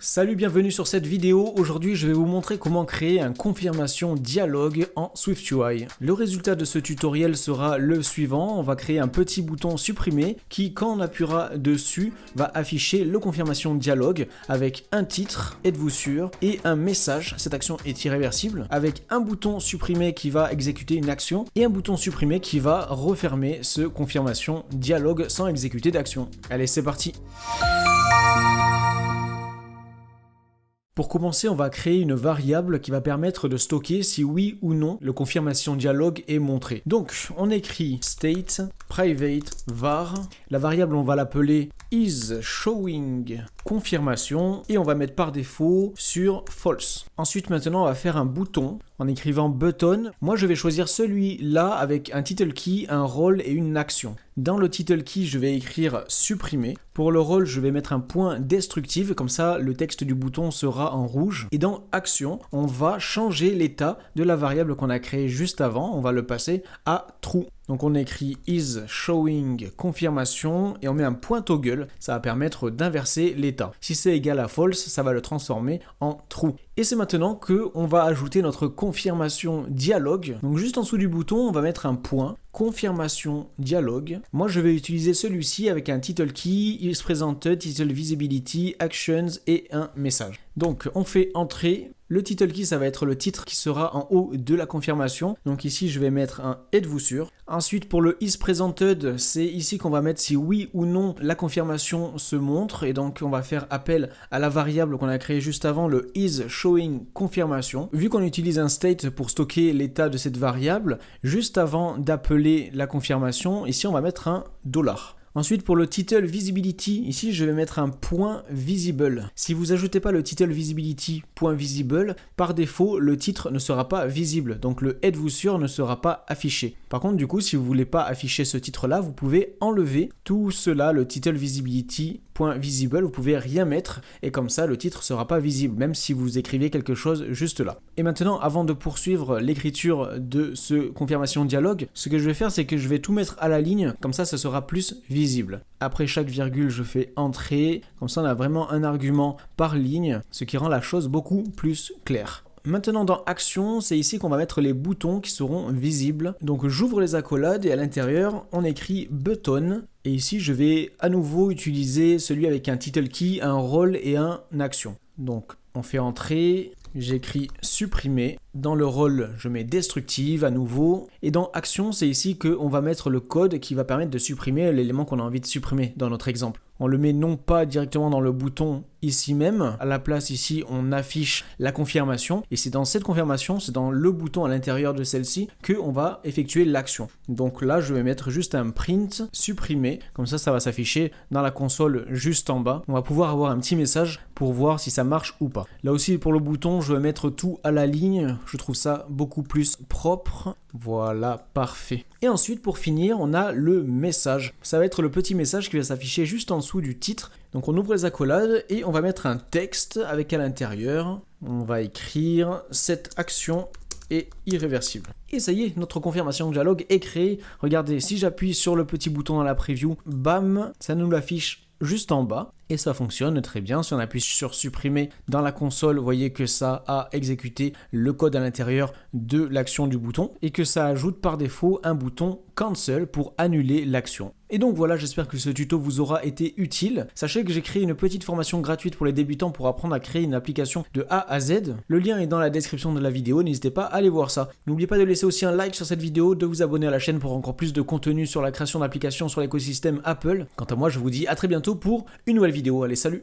Salut, bienvenue sur cette vidéo. Aujourd'hui, je vais vous montrer comment créer un confirmation dialogue en SwiftUI. Le résultat de ce tutoriel sera le suivant. On va créer un petit bouton supprimer qui, quand on appuiera dessus, va afficher le confirmation dialogue avec un titre, êtes-vous sûr, et un message, cette action est irréversible, avec un bouton supprimer qui va exécuter une action et un bouton supprimer qui va refermer ce confirmation dialogue sans exécuter d'action. Allez, c'est parti. Pour commencer, on va créer une variable qui va permettre de stocker si oui ou non le confirmation dialogue est montré. Donc, on écrit state private var. La variable, on va l'appeler isShowingConfirmation et on va mettre par défaut sur false. Ensuite, maintenant, on va faire un bouton en écrivant button. Moi, je vais choisir celui-là avec un title key, un rôle et une action. Dans le title key, je vais écrire supprimer. Pour le rôle, je vais mettre un point destructive, comme ça le texte du bouton sera en rouge. Et dans action, on va changer l'état de la variable qu'on a créée juste avant. On va le passer à true. Donc on écrit isShowingConfirmation et on met un point toggle, ça va permettre d'inverser l'état. Si c'est égal à false, ça va le transformer en true. Et c'est maintenant qu'on va ajouter notre confirmation dialogue. Donc juste en dessous du bouton, on va mettre un point, confirmation dialogue. Moi je vais utiliser celui-ci avec un title key, isPresented, title visibility, actions et un message. Donc on fait entrer. Le title key, ça va être le titre qui sera en haut de la confirmation. Donc ici, je vais mettre un « Êtes-vous sûr ?» Ensuite, pour le « isPresented », c'est ici qu'on va mettre si oui ou non la confirmation se montre. Et donc, on va faire appel à la variable qu'on a créée juste avant, le « isShowingConfirmation ». Vu qu'on utilise un state pour stocker l'état de cette variable, juste avant d'appeler la confirmation, ici, on va mettre un $. Ensuite, pour le title visibility, ici, je vais mettre un point visible. Si vous n'ajoutez pas le title visibility point visible, par défaut, le titre ne sera pas visible. Donc, le êtes-vous sûr ne sera pas affiché. Par contre, du coup, si vous ne voulez pas afficher ce titre-là, vous pouvez enlever tout cela, le title visibility point visible. Vous pouvez rien mettre et comme ça, le titre ne sera pas visible, même si vous écrivez quelque chose juste là. Et maintenant, avant de poursuivre l'écriture de ce confirmation dialogue, ce que je vais faire, c'est que je vais tout mettre à la ligne. Comme ça sera plus visible. Après chaque virgule, je fais entrer. Comme ça, on a vraiment un argument par ligne, ce qui rend la chose beaucoup plus claire. Maintenant, dans Action, c'est ici qu'on va mettre les boutons qui seront visibles. Donc, j'ouvre les accolades et à l'intérieur, on écrit button. Et ici, je vais à nouveau utiliser celui avec un title key, un rôle et un action. Donc, on fait entrer. J'écris supprimer. Dans le rôle, je mets destructive à nouveau. Et dans action, c'est ici qu'on va mettre le code qui va permettre de supprimer l'élément qu'on a envie de supprimer dans notre exemple. On le met non pas directement dans le bouton ici même. À la place ici, on affiche la confirmation. Et c'est dans cette confirmation, c'est dans le bouton à l'intérieur de celle-ci qu'on va effectuer l'action. Donc là, je vais mettre juste un print supprimer. Comme ça, ça va s'afficher dans la console juste en bas. On va pouvoir avoir un petit message pour voir si ça marche ou pas. Là aussi, pour le bouton, je vais mettre tout à la ligne. Je trouve ça beaucoup plus propre. Voilà, parfait. Et ensuite, pour finir, on a le message. Ça va être le petit message qui va s'afficher juste en dessous du titre. Donc on ouvre les accolades et on va mettre un texte avec à l'intérieur. On va écrire cette action est irréversible. Et ça y est, notre confirmation dialogue est créée. Regardez, si j'appuie sur le petit bouton dans la preview, bam, ça nous l'affiche juste en bas. Et ça fonctionne très bien. Si on appuie sur supprimer dans la console, vous voyez que ça a exécuté le code à l'intérieur de l'action du bouton et que ça ajoute par défaut un bouton cancel pour annuler l'action. Et donc voilà, j'espère que ce tuto vous aura été utile. Sachez que j'ai créé une petite formation gratuite pour les débutants pour apprendre à créer une application de A à Z. Le lien est dans la description de la vidéo, n'hésitez pas à aller voir ça. N'oubliez pas de laisser aussi un like sur cette vidéo, de vous abonner à la chaîne pour encore plus de contenu sur la création d'applications sur l'écosystème Apple. Quant à moi, je vous dis à très bientôt pour une nouvelle vidéo. Allez, salut!